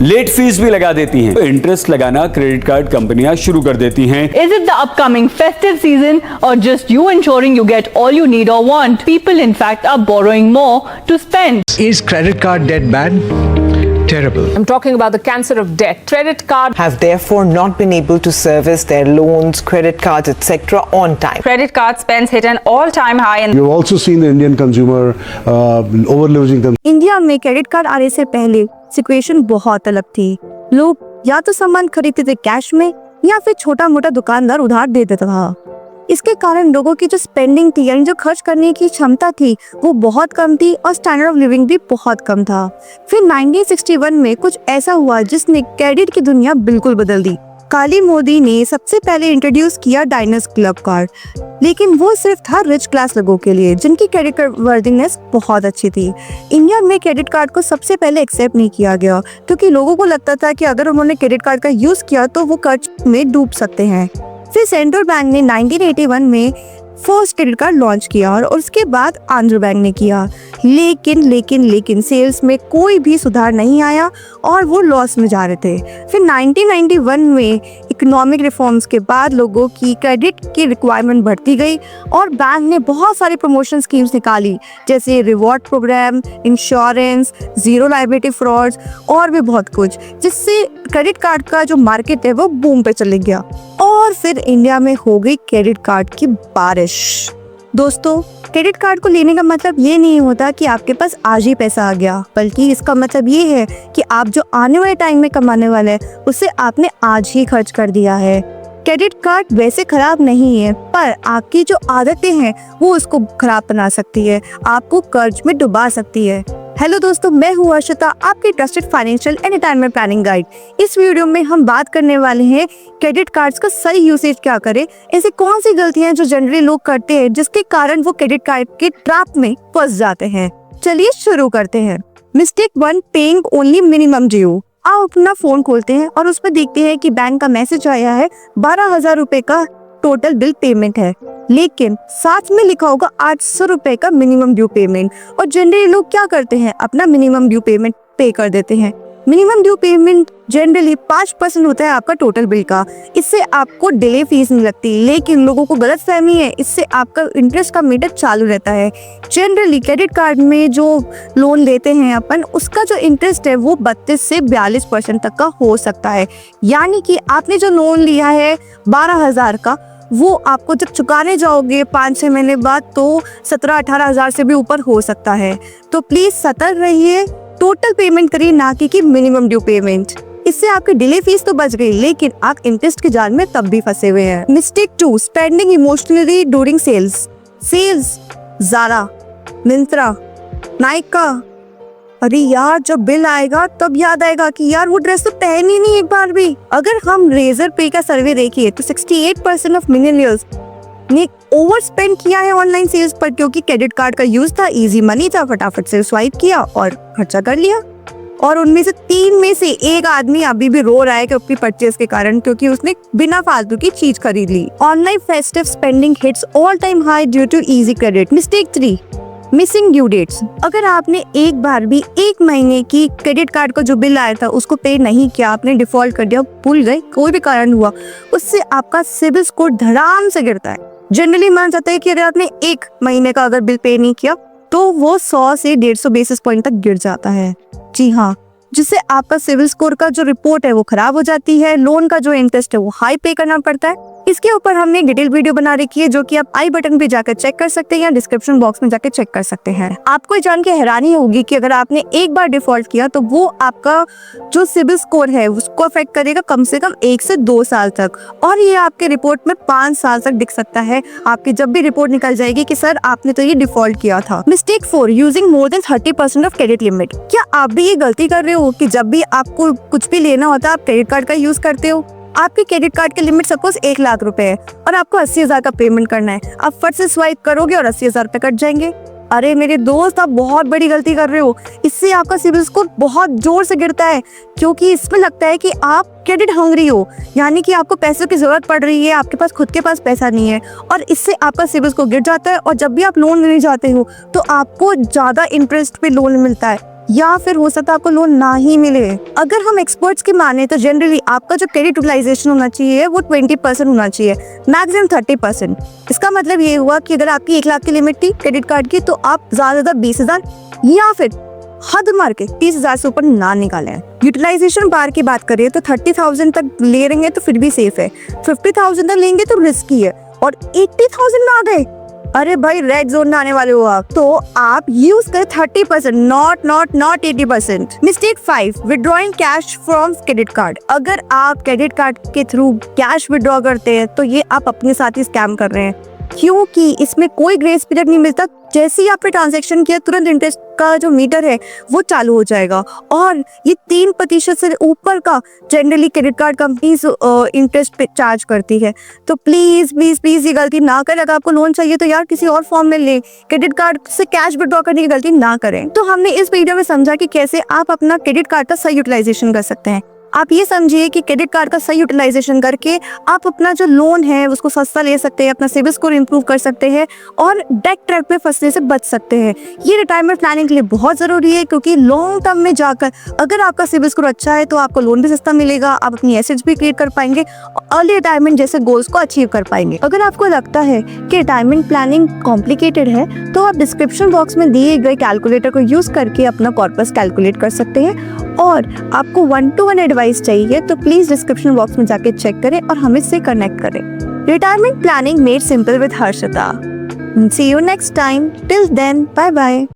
Late fees भी लगा देती हैं। तो इंटरेस्ट लगाना क्रेडिट कार्ड कंपनियां शुरू कर देती हैं। Is it the upcoming festive season or just you ensuring you get all you need or want? People in fact are borrowing more to spend. Is credit card debt bad? Terrible. I'm talking about the cancer of debt. Credit card have therefore not been able to service their loans, credit cards, etc. on time. credit card spends hit an all-time high in You've also seen the Indian consumer overleveraging them. India में credit card आने से पहले situation बहुत अलग थी। लोग या तो सामान खरीदते थे कैश में या फिर छोटा मोटा दुकानदार उधार दे देता था। इसके कारण लोगों की जो स्पेंडिंग थी यानी जो खर्च करने की क्षमता थी वो बहुत कम थी और स्टैंडर्ड ऑफ लिविंग भी बहुत कम था। फिर 1961 में कुछ ऐसा हुआ जिसने क्रेडिट की दुनिया बिल्कुल बदल दी। काली मोदी ने सबसे पहले इंट्रोड्यूस किया डायनेस्ट क्लब कार्ड, लेकिन वो सिर्फ था रिच क्लास लोगों के लिए जिनकी क्रेडिट वर्दिनेस बहुत अच्छी थी। इंडिया में क्रेडिट कार्ड को सबसे पहले एक्सेप्ट नहीं किया गया क्योंकि लोगों को लगता था कि अगर उन्होंने क्रेडिट कार्ड का यूज किया तो वो कर्ज में डूब सकते हैं। फिर सेंट्रल बैंक ने 1981 में फर्स्ट क्रेडिट कार्ड लॉन्च किया और उसके बाद आंध्र बैंक ने किया, लेकिन सेल्स में कोई भी सुधार नहीं आया और वो लॉस में जा रहे थे। फिर 1991 में इकोनॉमिक रिफॉर्म्स के बाद लोगों की क्रेडिट की रिक्वायरमेंट बढ़ती गई और बैंक ने बहुत सारी प्रमोशन स्कीम्स निकाली जैसे reward program, insurance, zero liability frauds और भी बहुत कुछ, जिससे क्रेडिट कार्ड का जो मार्केट है वो बूम पे चले गया और फिर इंडिया में हो गई क्रेडिट कार्ड की बारिश। दोस्तों, क्रेडिट कार्ड को लेने का मतलब ये नहीं होता कि आपके पास आज ही पैसा आ गया, बल्कि इसका मतलब ये है कि आप जो आने वाले टाइम में कमाने वाले हैं उसे आपने आज ही खर्च कर दिया है। क्रेडिट कार्ड वैसे खराब नहीं है, पर आपकी जो आदतें हैं वो उसको खराब बना सकती है, आपको कर्ज में डुबा सकती है। हेलो दोस्तों, मैं हूँ अर्शिता, आपकी trusted financial and retirement planning guide. इस वीडियो में हम बात करने वाले हैं क्रेडिट कार्ड्स का सही यूसेज क्या करें, ऐसी कौन सी गलतियां जो जनरली लोग करते हैं जिसके कारण वो क्रेडिट कार्ड के ट्रैप में फंस जाते हैं। चलिए शुरू करते हैं। Mistake 1, paying only minimum due. आप अपना फोन खोलते हैं और उसमें देखते हैं कि बैंक का मैसेज आया है 12,000 रुपए का टोटल बिल पेमेंट है, लेकिन साथ में लिखा होगा 800 रुपए का मिनिमम ड्यू पेमेंट। और जनरली लोग क्या करते हैं, अपना मिनिमम ड्यू पेमेंट पे कर देते हैं। मिनिमम ड्यू पेमेंट जनरली 5% होता है आपका टोटल बिल का। इससे आपको डिले फीस नहीं लगती, लेकिन लोगों को गलत फहमी है, इससे आपका इंटरेस्ट का मीटर चालू रहता है। जनरली क्रेडिट कार्ड में जो लोन लेते हैं अपन, उसका जो इंटरेस्ट है वो 32 से 42% तक का हो सकता है। यानी कि आपने जो लोन लिया है 12,000 का, वो आपको जब चुकाने जाओगे 5-6 महीने बाद तो 17-18 हजार से भी ऊपर हो सकता है। तो प्लीज सतर्क रहिए, टोटल पेमेंट करिए ना कि मिनिमम ड्यू पेमेंट। इससे आपकी डिले फीस तो बच गई, लेकिन आप इंटरेस्ट के जाल में तब भी फंसे हुए हैं। Mistake 2, spending emotionally during sales. Zara, Myntra, Nykaa. अरे यार, जब बिल आएगा तब याद आएगा कि यार वो ड्रेस तो पहनी नहीं एक बार भी। अगर हम रेजर पे का सर्वे देखिए तो 68% ऑफ मिलेनियल्स ने ओवर स्पेंड किया है ऑनलाइन सेल्स पर, क्योंकि क्रेडिट कार्ड का यूज था, इजी मनी था, फटाफट से स्वाइप किया और खर्चा कर लिया। और उनमें से 3 में से 1 आदमी अभी भी रो रहा है कि अपनी परचेज के कारण, क्योंकि उसने बिना फालतू की चीज खरीद ली। Online festive spending hits all time high due to easy credit. Mistake 3, missing due dates. अगर आपने एक बार भी 1 महीने की क्रेडिट कार्ड का जो बिल आया था उसको पे नहीं किया, आपने डिफॉल्ट कर दिया, भूल गए, कोई भी कारण हुआ, उससे आपका सिबिल स्कोर धड़ाम से गिरता है। जनरली माना जाता है कि अगर आपने 1 महीने का अगर बिल पे नहीं किया तो वो 100 से 150 बेसिस पॉइंट तक गिर जाता है। जी हाँ, जिससे आपका सिविल स्कोर का जो रिपोर्ट है वो खराब हो जाती है, लोन का जो इंटरेस्ट है वो हाई पे करना पड़ता है। इसके ऊपर हमने डिटेल वीडियो बना रखी है जो कि आप आई बटन पे जाकर चेक कर सकते हैं या डिस्क्रिप्शन बॉक्स में जाकर चेक कर सकते हैं। आपको ये जान के हैरानी होगी कि अगर आपने एक बार डिफॉल्ट किया तो वो आपका जो सिबिल स्कोर है उसको अफेक्ट करेगा कम से कम 1 से 2 साल तक, और ये आपके रिपोर्ट में 5 साल तक दिख सकता है। आपकी जब भी रिपोर्ट निकल जाएगी कि सर आपने तो ये डिफॉल्ट किया था। Mistake 4, using more than 30% of credit limit. क्या आप भी ये गलती कर रहे हो कि जब भी आपको कुछ भी लेना होता है आप क्रेडिट कार्ड का यूज करते हो? आपके क्रेडिट कार्ड की लिमिट सपोज 1 लाख रुपए है और आपको 80,000 का पेमेंट करना है, आप फट से स्वाइप करोगे और 80,000 रुपए कट जाएंगे। अरे मेरे दोस्त, आप बहुत बड़ी गलती कर रहे हो। इससे आपका सिबिल स्कोर बहुत जोर से गिरता है, क्योंकि इसमें लगता है कि आप क्रेडिट हंग्री हो, यानी कि आपको पैसों की जरूरत पड़ रही है, आपके पास खुद के पास पैसा नहीं है, और इससे आपका सिबिल स्कोर गिर जाता है। और जब भी आप लोन लेने जाते हो तो आपको ज्यादा इंटरेस्ट पे लोन मिलता है, या फिर हो सकता है आपको लोन ना ही मिले। अगर हम एक्सपर्ट्स की माने तो जनरली आपका जो क्रेडिट यूटिलाइजेशन होना चाहिए वो 20% होना चाहिए, मैक्सिमम 30%। इसका मतलब ये हुआ कि अगर आपकी 1 लाख की लिमिट थी क्रेडिट कार्ड की, तो आप ज्यादा 20,000 या फिर हद मार के 30,000 से ऊपर ना निकाले। यूटिलाइजेशन बार की बात करें तो 30,000 तक ले रहे हैं तो फिर भी सेफ है, 50,000 तक लेंगे तो रिस्की है, और 80,000 में आ गए, अरे भाई रेड जोन में आने वाले हो आप। तो आप यूज करें 30%, not 80%। Mistake 5, withdrawing cash from credit card. अगर आप क्रेडिट कार्ड के थ्रू कैश विड्रॉ करते हैं तो ये आप अपने साथ ही स्कैम कर रहे हैं, क्योंकि इसमें कोई ग्रेस पीरियड नहीं मिलता। जैसे ही आपने ट्रांजैक्शन किया तुरंत इंटरेस्ट का जो मीटर है वो चालू हो जाएगा, और ये 3% से ऊपर का generally credit card companies interest पे चार्ज करती है। तो प्लीज प्लीज प्लीज ये गलती ना करें। अगर आपको लोन चाहिए तो यार किसी और फॉर्म में ले, क्रेडिट कार्ड से कैश विड्रॉ करने की गलती ना करें। तो हमने इस वीडियो में समझा कि कैसे आप अपना क्रेडिट कार्ड का सही यूटिलाइजेशन कर सकते हैं। आप ये समझिए कि क्रेडिट कार्ड का सही यूटिलाइजेशन करके आप अपना जो लोन है उसको सस्ता ले सकते हैं, अपना सिबिल स्कोर इंप्रूव कर सकते हैं और डेट ट्रैप में फंसने से बच सकते हैं। ये रिटायरमेंट प्लानिंग के लिए बहुत जरूरी है, क्योंकि लॉन्ग टर्म में जाकर अगर आपका सिबिल स्कोर अच्छा है तो आपको लोन भी सस्ता मिलेगा, आप अपनी एसेट्स भी क्रिएट कर पाएंगे और अर्ली रिटायरमेंट जैसे गोल्स को अचीव कर पाएंगे। अगर आपको लगता है कि रिटायरमेंट प्लानिंग कॉम्प्लिकेटेड है तो आप डिस्क्रिप्शन बॉक्स में दिए गए कैलकुलेटर को यूज करके अपना कॉर्पस कैलकुलेट कर सकते हैं। और आपको 1-to-1 एडवाइस चाहिए तो प्लीज डिस्क्रिप्शन बॉक्स में जाके चेक करें और हमें से कनेक्ट करें। Retirement planning made simple with Harshita. See you next time. Till then, bye bye.